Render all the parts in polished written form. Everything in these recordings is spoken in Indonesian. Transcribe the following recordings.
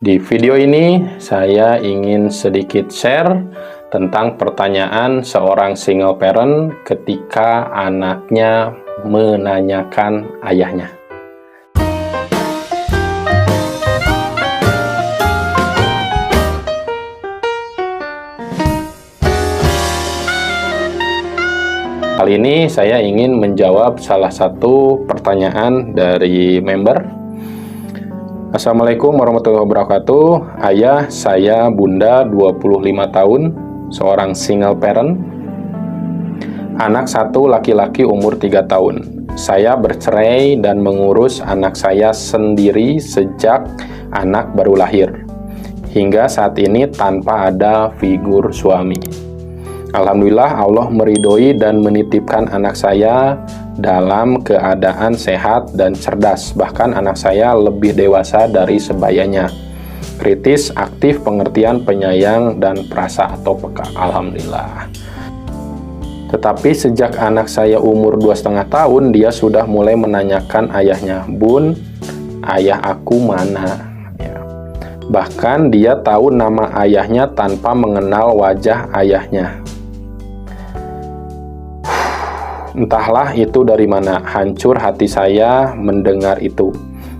Di video ini, saya ingin sedikit share tentang pertanyaan seorang single parent ketika anaknya menanyakan ayahnya. Kali ini saya ingin menjawab salah satu pertanyaan dari member. Assalamualaikum warahmatullahi wabarakatuh. Ayah, saya Bunda, 25 tahun, seorang single parent. Anak satu laki-laki umur 3 tahun. Saya bercerai dan mengurus anak saya sendiri sejak anak baru lahir. Hingga saat ini tanpa ada figur suami. Alhamdulillah Allah meridhoi dan menitipkan anak saya dalam keadaan sehat dan cerdas. Bahkan anak saya lebih dewasa dari sebayanya. Kritis, aktif, pengertian, penyayang, dan perasa atau peka. Alhamdulillah. Tetapi sejak anak saya umur 2,5 tahun, dia sudah mulai menanyakan ayahnya, "Bun, ayah aku mana?" Ya. Bahkan dia tahu nama ayahnya tanpa mengenal wajah ayahnya. Entahlah itu dari mana, hancur hati saya mendengar itu.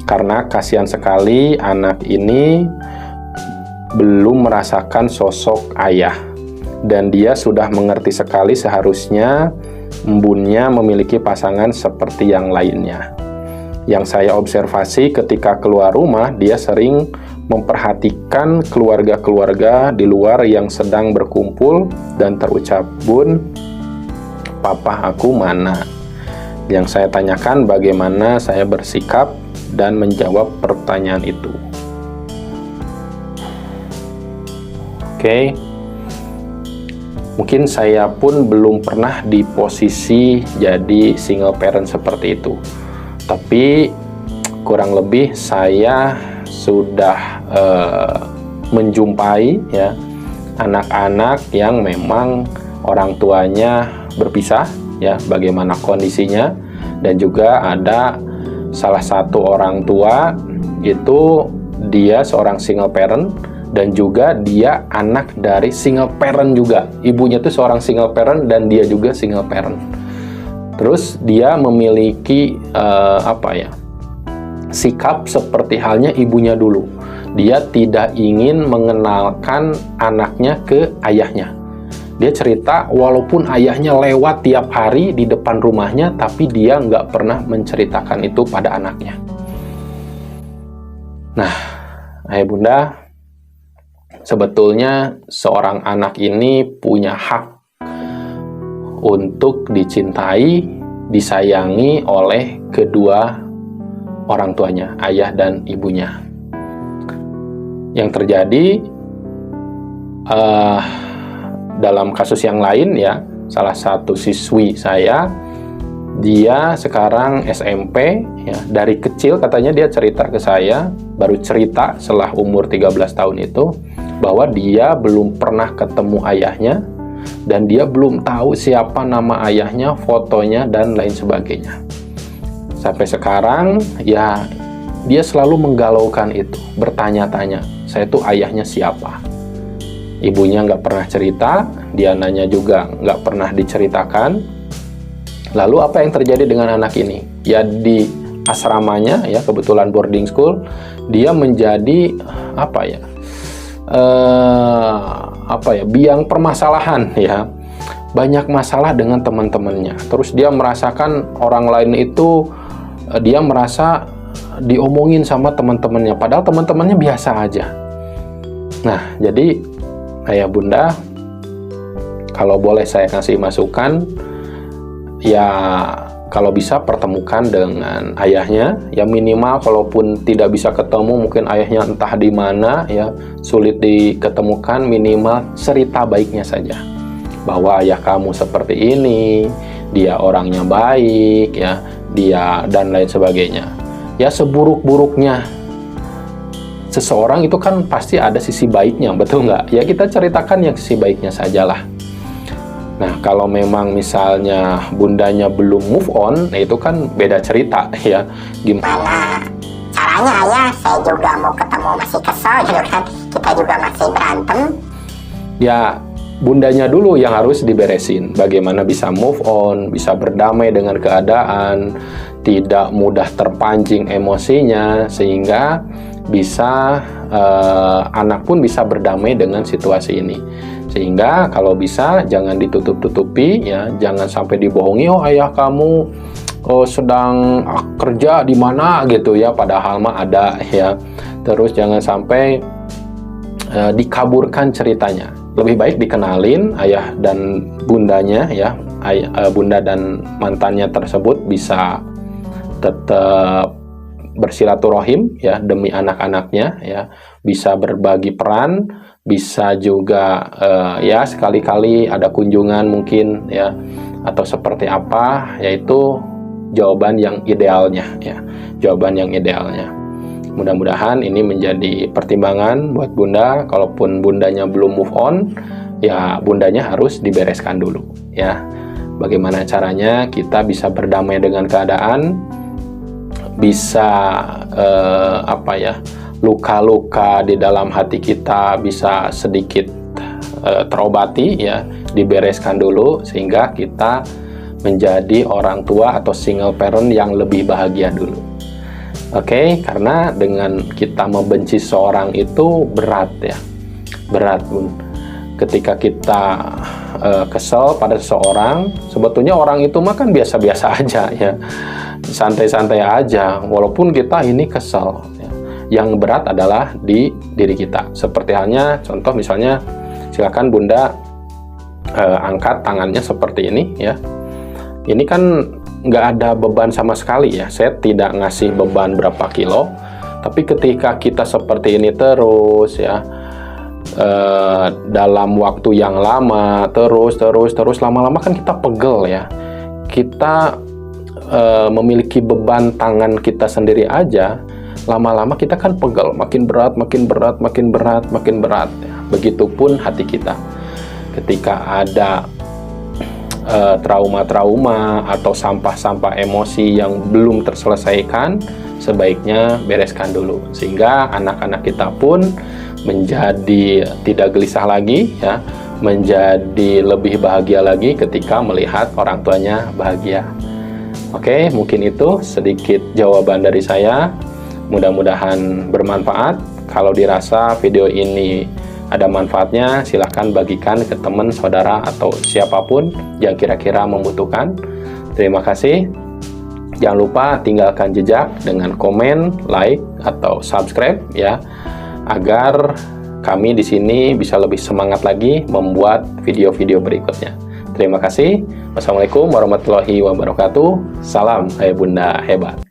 Karena kasihan sekali anak ini belum merasakan sosok ayah. Dan dia sudah mengerti sekali seharusnya embunnya memiliki pasangan seperti yang lainnya. Yang saya observasi ketika keluar rumah, dia sering memperhatikan keluarga-keluarga di luar yang sedang berkumpul dan terucap, "Bun, papa aku mana?" Yang saya tanyakan bagaimana saya bersikap dan menjawab pertanyaan itu. Oke. Mungkin saya pun belum pernah di posisi jadi single parent seperti itu. Tapi kurang lebih saya sudah menjumpai ya anak-anak yang memang orang tuanya berpisah ya, bagaimana kondisinya, dan juga ada salah satu orang tua itu dia seorang single parent dan juga dia anak dari single parent juga. Ibunya tuh seorang single parent dan dia juga single parent. Terus dia memiliki sikap seperti halnya ibunya dulu. Dia tidak ingin mengenalkan anaknya ke ayahnya. Dia cerita walaupun ayahnya lewat tiap hari di depan rumahnya, tapi dia nggak pernah menceritakan itu pada anaknya. Nah, ayah bunda, sebetulnya seorang anak ini punya hak untuk dicintai, disayangi oleh kedua orang tuanya, ayah dan ibunya. Yang terjadi dalam kasus yang lain ya, salah satu siswi saya, dia sekarang SMP ya, dari kecil katanya dia cerita ke saya, baru cerita setelah umur 13 tahun itu, bahwa dia belum pernah ketemu ayahnya dan dia belum tahu siapa nama ayahnya, fotonya, dan lain sebagainya. Sampai sekarang ya dia selalu menggalaukan itu, bertanya-tanya, saya tuh ayahnya siapa? Ibunya nggak pernah cerita, dia nanya juga nggak pernah diceritakan. Lalu apa yang terjadi dengan anak ini? Ya di asramanya ya, kebetulan boarding school, dia menjadi biang permasalahan ya. Banyak masalah dengan teman-temannya. Terus dia merasakan orang lain itu, dia merasa diomongin sama teman-temannya, padahal teman-temannya biasa aja. Nah, jadi ayah bunda, kalau boleh saya kasih masukan, ya kalau bisa pertemukan dengan ayahnya, ya minimal kalaupun tidak bisa ketemu, mungkin ayahnya entah di mana ya, sulit diketemukan, minimal cerita baiknya saja. Bahwa ayah kamu seperti ini, dia orangnya baik ya, dia dan lain sebagainya. Ya seburuk-buruknya seseorang itu kan pasti ada sisi baiknya, betul nggak? Ya kita ceritakan yang sisi baiknya sajalah. Nah, kalau memang misalnya bundanya belum move on, nah itu kan beda cerita ya. Gimana makanya ayah saya juga mau ketemu masih kesel gitu kan, kita juga masih berantem. Ya, bundanya dulu yang harus diberesin. Bagaimana bisa move on, bisa berdamai dengan keadaan, tidak mudah terpancing emosinya, sehingga bisa anak pun bisa berdamai dengan situasi ini. Sehingga kalau bisa jangan ditutup-tutupi, ya, jangan sampai dibohongi, oh ayah kamu sedang kerja di mana gitu ya, padahal mah ada ya. Terus jangan sampai dikaburkan ceritanya. Lebih baik dikenalin ayah dan bundanya ya, bunda dan mantannya tersebut bisa tetap bersilaturahim ya demi anak-anaknya ya, bisa berbagi peran, bisa juga ya sekali-kali ada kunjungan mungkin ya, atau seperti apa, yaitu jawaban yang idealnya ya, jawaban yang idealnya. Mudah-mudahan ini menjadi pertimbangan buat bunda. Kalaupun bundanya belum move on, ya bundanya harus dibereskan dulu ya. Bagaimana caranya kita bisa berdamai dengan keadaan, bisa luka-luka di dalam hati kita bisa sedikit terobati ya, dibereskan dulu sehingga kita menjadi orang tua atau single parent yang lebih bahagia dulu. Oke, karena dengan kita membenci seorang itu berat ya, berat bun. Ketika kita kesel pada seseorang, sebetulnya orang itu mah kan biasa-biasa aja ya, santai-santai aja, walaupun kita ini kesel ya. Yang berat adalah di diri kita. Seperti halnya contoh misalnya, silakan bunda angkat tangannya seperti ini ya. Ini kan nggak ada beban sama sekali ya, saya tidak ngasih beban berapa kilo, tapi ketika kita seperti ini terus ya, dalam waktu yang lama, terus lama-lama kan kita pegel ya, kita memiliki beban tangan kita sendiri aja, lama-lama kita kan pegel, makin berat ya. Begitupun hati kita, ketika ada trauma-trauma atau sampah-sampah emosi yang belum terselesaikan, sebaiknya bereskan dulu sehingga anak-anak kita pun menjadi tidak gelisah lagi ya, menjadi lebih bahagia lagi ketika melihat orang tuanya bahagia. Oke, mungkin itu sedikit jawaban dari saya. Mudah-mudahan bermanfaat. Kalau dirasa video ini ada manfaatnya, silahkan bagikan ke teman, saudara, atau siapapun yang kira-kira membutuhkan. Terima kasih. Jangan lupa tinggalkan jejak dengan komen, like, atau subscribe ya, agar kami di sini bisa lebih semangat lagi membuat video-video berikutnya. Terima kasih. Wassalamualaikum warahmatullahi wabarakatuh. Salam ayah bunda hebat.